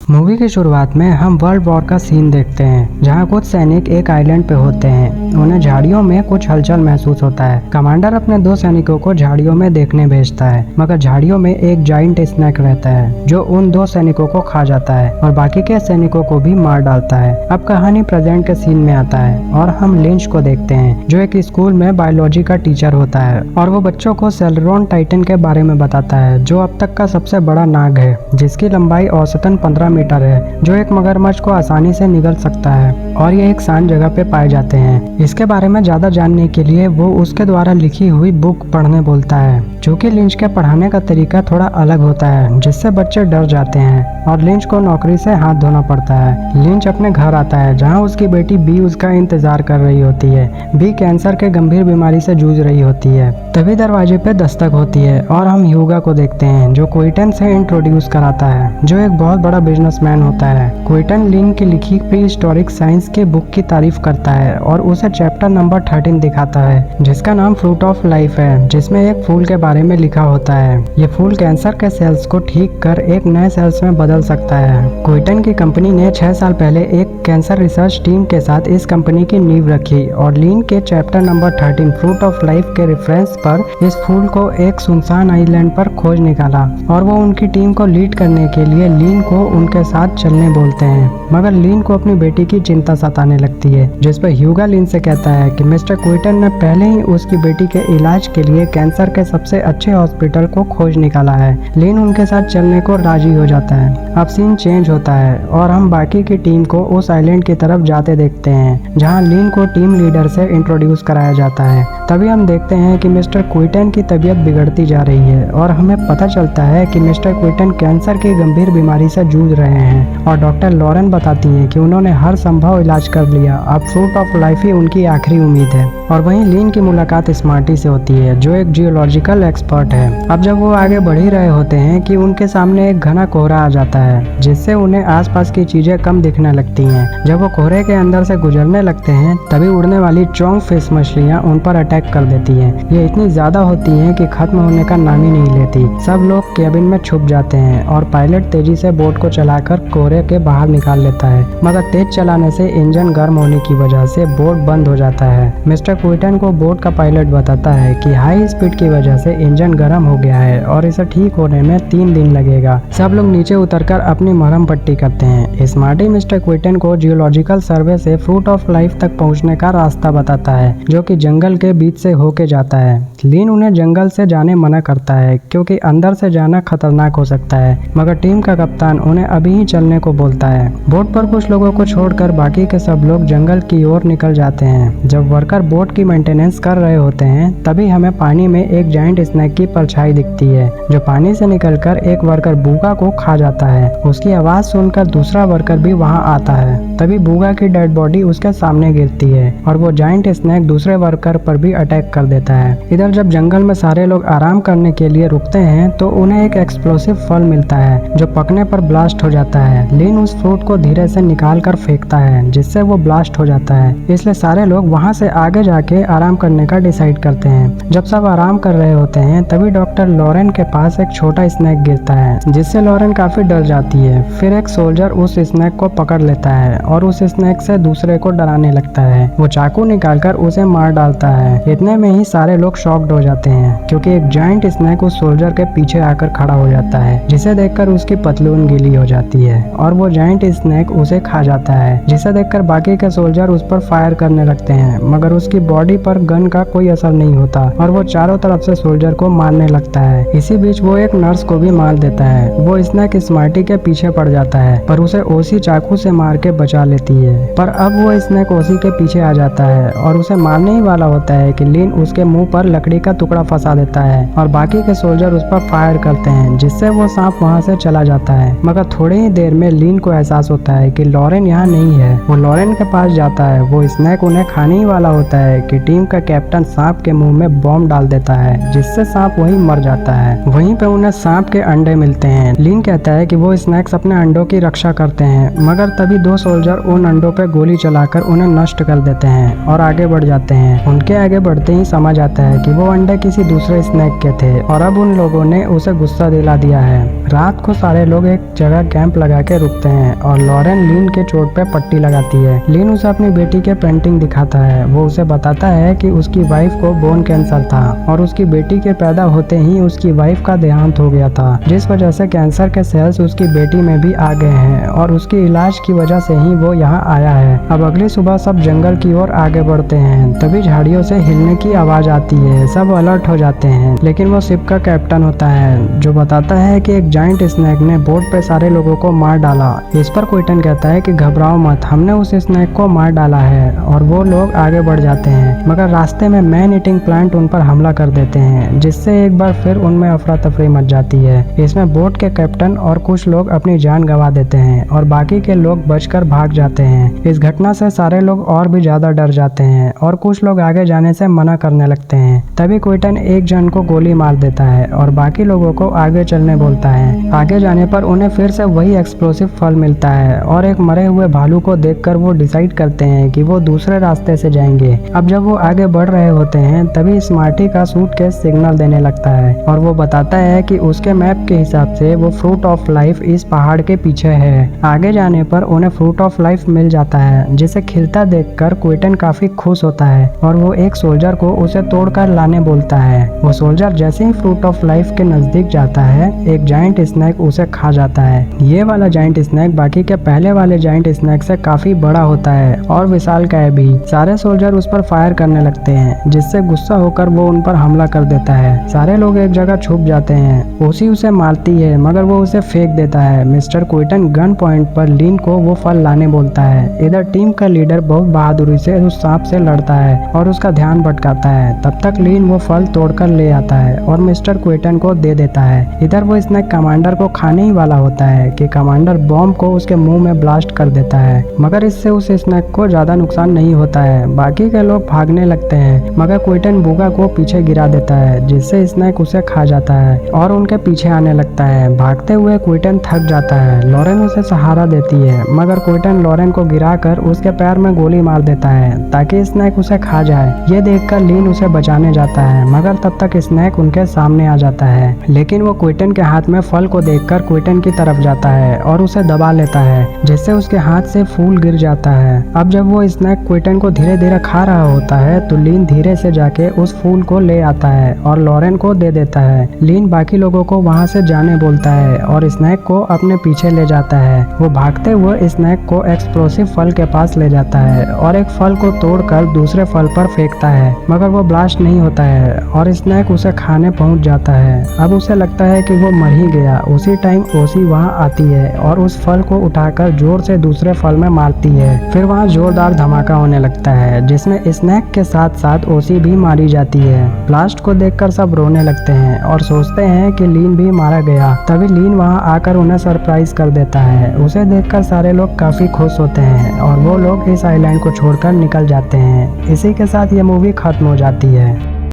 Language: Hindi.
मूवी की शुरुआत में हम वर्ल्ड वॉर का सीन देखते हैं जहां कुछ सैनिक एक आइलैंड पे होते हैं। उन्हें झाड़ियों में कुछ हलचल महसूस होता है। कमांडर अपने 2 सैनिकों को झाड़ियों में देखने भेजता है, मगर झाड़ियों में एक जाइंट स्नैक रहता है जो उन 2 सैनिकों को खा जाता है और बाकी के सैनिकों को भी मार डालता है। अब कहानी प्रेजेंट के सीन में आता है और हम लिंच को देखते हैं जो एक स्कूल में बायोलॉजी का टीचर होता है और वो बच्चों को सेलेरॉन टाइटन के बारे में बताता है जो अब तक का सबसे बड़ा नाग है, जिसकी लंबाई औसतन 15 मीटर है, जो एक मगरमच्छ को आसानी से निगल सकता है और ये एक शांत जगह पे पाए जाते हैं। इसके बारे में ज्यादा जानने के लिए वो उसके द्वारा लिखी हुई बुक पढ़ने बोलता है, जो कि लिंच के पढ़ाने का तरीका थोड़ा अलग होता है, जिससे बच्चे डर जाते हैं और लिंच को नौकरी से हाथ धोना पड़ता है। लिंच अपने घर आता है जहाँ उसकी बेटी बी उसका इंतजार कर रही होती है। बी कैंसर के गंभीर बीमारी से जूझ रही होती है। तभी दरवाजे पे दस्तक होती है और हम ह्यूगा को देखते हैं जो क्विंटन से इंट्रोड्यूस कराता है, जो एक बहुत बड़ा बिजनेसमैन होता है। क्विंटन लिन की लिखी प्री हिस्टोरिक साइंस की बुक की तारीफ करता है और उसे चैप्टर नंबर 13 दिखाता है जिसका नाम फ्रूट ऑफ लाइफ है, जिसमें एक फूल के बारे में लिखा होता है। ये फूल कैंसर के सेल्स को ठीक कर एक नए सेल्स में बदल सकता है। क्विंटन की कंपनी ने 6 साल पहले एक कैंसर रिसर्च टीम के साथ इस कंपनी की नींव रखी और लिन के chapter number 13 fruit of life के रेफरेंस पर इस फूल को एक सुनसान आइलैंड पर खोज निकाला और वो उनकी टीम को लीड करने के लिए लिन को उनके साथ चलने बोलते हैं। मगर लिन को अपनी बेटी की चिंता सताने लगती है, जिस पर ह्यूगा लिन से कहता है कि मिस्टर क्विंटन ने पहले ही उसकी बेटी के इलाज के लिए कैंसर के सबसे अच्छे हॉस्पिटल को खोज निकाला है। लिन उनके साथ चलने को राजी हो जाता है। अब सीन चेंज होता है और हम बाकी की टीम को उस आइलैंड की तरफ जाते देखते हैं जहां लिन को टीम लीडर से इंट्रोड्यूस कराया जाता है। तभी हम देखते हैं कि मिस्टर क्विंटन की तबीयत बिगड़ती जा रही है और हमें पता चलता है कि मिस्टर क्विंटन कैंसर की गंभीर बीमारी से जूझ रहे हैं और डॉक्टर लॉरेन बताती हैं कि उन्होंने हर संभव इलाज कर लिया, अब फ्रूट ऑफ लाइफ ही उनकी आखिरी उम्मीद है। और वहीं लिन की मुलाकात स्मार्टी से होती है जो एक जियोलॉजिकल एक्सपर्ट है। अब जब वो आगे बढ़ ही रहे होते हैं कि उनके सामने एक घना कोहरा आ जाता है जिससे उन्हें आसपास की चीजें कम दिखने लगती हैं। जब वो कोहरे के अंदर से गुजरने लगते हैं तभी उड़ने वाली चोंग फिश मछलियां उन पर अटैक कर देती हैं। ये इतनी ज्यादा होती हैं कि खत्म होने का नाम ही नहीं लेती। सब लोग केबिन में छुप जाते हैं और पायलट तेजी से बोट को चलाकर कोहरे के बाहर निकाल लेता है, मगर तेज चलाने से इंजन गर्म होने की वजह से बोट बंद हो जाता है। मिस्टर क्विंटन को बोट का पायलट बताता है कि हाई स्पीड की वजह से इंजन गर्म हो गया है और इसे ठीक होने में 3 दिन लगेगा। सब लोग नीचे उतरकर अपनी मरहम पट्टी करते हैं। स्मार्टी मिस्टर क्विंटन को जियोलॉजिकल सर्वे से फ्रूट ऑफ लाइफ तक पहुंचने का रास्ता बताता है जो कि जंगल के बीच से होके जाता है। लिन उन्हें जंगल से जाने मना करता है क्योंकि अंदर से जाना खतरनाक हो सकता है, मगर टीम का कप्तान उन्हें अभी ही चलने को बोलता है। बोट पर कुछ लोगों को छोड़कर बाकी के सब लोग जंगल की ओर निकल जाते हैं। जब वर्कर बोट की मेंटेनेंस कर रहे होते हैं तभी हमें पानी में एक जाइंट स्नैक की परछाई दिखती है जो पानी से निकलकर एक वर्कर बूगा को खा जाता है। उसकी आवाज सुनकर दूसरा वर्कर भी वहां आता है। तभी बूगा की डेड बॉडी उसके सामने गिरती है और वो जाइंट स्नैक दूसरे वर्कर पर भी अटैक कर देता है। इधर जब जंगल में सारे लोग आराम करने के लिए रुकते हैं तो उन्हें एक एक्सप्लोसिव फल मिलता है जो पकने पर ब्लास्ट हो जाता है। लिन उस फ्रूट को धीरे से निकाल कर फेंकता है जिससे वो ब्लास्ट हो जाता है, इसलिए सारे लोग वहां से आगे जाके आराम करने का डिसाइड करते हैं। जब सब आराम कर रहे होते हैं तभी डॉक्टर लॉरेन के पास एक छोटा स्नैक गिरता है जिससे लॉरेन काफी डर जाती है। फिर एक सोल्जर उस स्नैक को पकड़ लेता है और उस स्नैक से दूसरे को डराने लगता है। वो चाकू निकालकर उसे मार डालता है। इतने में ही सारे लोग शॉक्ड हो जाते हैं क्योंकि एक जाइंट स्नैक उस सोल्जर के पीछे आकर खड़ा हो जाता है, जिसे देखकर उसकी पतलून गीली हो जाती है और वो जाइंट स्नैक उसे खा जाता है, जिसे देखकर बाकी के सोल्जर उस पर फायर करने लगते हैं, मगर उसकी बॉडी पर गन का कोई असर नहीं होता और वो चारों तरफ से सोल्जर को मारने लगता है। इसी बीच वो एक नर्स को भी मार देता है। वो स्नैक स्मार्टी के पीछे पड़ जाता है पर उसे ओसी चाकू से मार के बचा लेती है। पर अब वो स्नैक ओसी के पीछे आ जाता है और उसे मारने ही वाला होता है कि लिन उसके मुंह पर लकड़ी का टुकड़ा फंसा देता है और बाकी के सोल्जर उस पर फायर करते हैं, जिससे वो सांप वहां से चला जाता है। मगर थोड़ी ही देर में लिन को एहसास होता है कि लॉरेन यहाँ नहीं है। वो लॉरेन के पास जाता है। वो स्नैक उन्हें खाने ही वाला होता है कि टीम का कैप्टन सांप के मुंह में बॉम्ब डाल देता है, जिससे सांप वहीं मर जाता है। वहीं पे उन्हें सांप के अंडे मिलते हैं। लिन कहता है कि वो स्नैक्स अपने अंडों की रक्षा करते हैं, मगर तभी 2 सोल्जर उन अंडों पे गोली चलाकर उन्हें नष्ट कर देते हैं और आगे बढ़ जाते हैं। उनके आगे बढ़ते ही समझ आता है कि वो अंडे किसी दूसरे स्नैक के थे और अब उन लोगों ने उसे गुस्सा दिला दिया है। रात को सारे लोग एक जगह कैंप लगा के रुकते हैं और लॉरेन लीन के चोट पे पट्टी लगाती है। लीन उसे अपनी बेटी के पेंटिंग दिखाता है। वो उसे बताता है कि उसकी वाइफ को बोन कैंसर था और उसकी बेटी के पैदा होते ही उसकी वाइफ का देहांत हो गया था, जिस वजह से कैंसर के सेल्स उसकी बेटी में भी आ गए हैं और उसकी इलाज की वजह से ही वो यहाँ आया है। अब अगली सुबह सब जंगल की ओर आगे बढ़ते हैं। तभी झाड़ियों से हिलने की आवाज आती है। सब अलर्ट हो जाते हैं, लेकिन वो शिप का कैप्टन होता है जो बताता है कि एक जाइंट स्नैक ने बोट पे सारे लोगों को मार डाला। इस पर क्विटन कहता है कि घबराओ मत, हमने उस स्नैक को मार डाला है। और वो लोग आगे बढ़ जाते हैं, मगर रास्ते में मैन ईटिंग प्लांट उन पर हमला कर देते हैं, जिससे एक बार फिर उनमें अफरा तफरी मच जाती है। इसमें बोट के कैप्टन और कुछ लोग अपनी जान गंवा देते हैं और बाकी के लोग बचकर भाग जाते हैं। इस घटना से सारे लोग और भी ज्यादा डर जाते हैं और कुछ लोग आगे जाने से मना करने लगते हैं। तभी क्विटन एक जन को गोली मार देता है और बाकी लोगों को आगे चलने बोलता है। आगे जाने पर उन्हें फिर से वही एक्सप्लोसिव फल मिलता है और एक मरे हुए भालू को देखकर वो डिसाइड करते हैं कि वो दूसरे रास्ते से जाएंगे। अब जब वो आगे बढ़ रहे होते हैं तभी स्मार्टी का सूटकेस सिग्नल देने लगता है और वो बताता है कि उसके मैप के हिसाब से वो फ्रूट ऑफ लाइफ इस पहाड़ के पीछे है। आगे जाने पर उन्हें फ्रूट ऑफ लाइफ मिल जाता है, जिसे खिलता देखकर क्विटन काफी खुश होता है और वो एक सोल्जर को उसे तोड़कर लाने बोलता है। वो सोल्जर जैसे ही फ्रूट ऑफ लाइफ के नजदीक जाता है, एक जाइंट स्नैक उसे खा जाता है। ये वाला जाइंट स्नैक बाकी के पहले वाले जाइंट स्नैक से काफी बड़ा होता है और विशालकाय भी। सारे सोल्जर उस पर फायर करने लगते हैं, जिससे गुस्सा होकर वो उन पर हमला कर देता है। सारे लोग एक जगह छुप जाते हैं। ओसी उसे मारती है, मगर वो उसे फेंक देता है। मिस्टर क्विटन गन पॉइंट पर लीन को वो फल लाने बोलता है। इधर टीम का लीडर बहुत बहादुरी से उस सांप से लड़ता है और उसका ध्यान भटकाता है। तब तक लीन वो फल तोड़कर ले आता है और मिस्टर क्विटन को दे देता है। इधर वो स्नैक कमांडर को खाने ही वाला होता है कि कमांडर बॉम्ब को उसके मुंह में ब्लास्ट कर देता है, मगर इससे उस स्नैक को ज्यादा नुकसान नहीं होता है। बाकी के लोग भागने लगते हैं, मगर क्विटन बूगा को पीछे गिरा देता है, जिससे स्नैक उसे खा जाता है और उनके पीछे आने लगता है। भागते हुए क्विटन थक जाता है। लॉरेन उसे सहारा देती है, मगर क्विटन लॉरेन को गिराकर उसके पैर में गोली मार देता है ताकि स्नैक उसे खा जाए। ये देखकर लीन उसे बचाने जाता है, मगर तब तक स्नैक उनके सामने आ जाता है। लेकिन वो क्विटन के हाथ में फल को देखकर क्विटन की तरफ जाता है और उसे दबा लेता है, जिससे उसके हाथ से फूल गिर जाता है। अब जब वो स्नैक क्विटन को धीरे धीरे खा रहा होता है तो लीन धीरे से जाके उस फूल को ले आता है और लॉरेन को दे देता है। लीन बाकी लोगों को वहाँ से जाने बोलता है और स्नैक को अपने पीछे ले जाता है। वो भागते हुए स्नैक को एक्सप्लोसिव फल के पास ले जाता है और एक फल को तोड़कर दूसरे फल पर फेंकता है, मगर वो ब्लास्ट नहीं होता है और स्नैक उसे खाने पहुंच जाता है। अब उसे लगता है कि वो मर ही गया। उसी टाइम ओसी वहाँ आती है और उस फल को उठाकर जोर से दूसरे फल में मारती है। फिर वहाँ जोरदार धमाका होने लगता है, जिसमें स्नैक के साथ साथ ओसी भी मारी जाती है। ब्लास्ट को देखकर सब रोने लगते हैं और सोचते हैं कि लीन भी मारा गया। तभी लीन वहाँ आकर उन्हें सरप्राइज कर देता है। उसे देखकर सारे लोग काफी खुश होते हैं और वो लोग इस आइलैंड को छोड़कर निकल जाते हैं। इसी के साथ ये मूवी खत्म हो जाती है।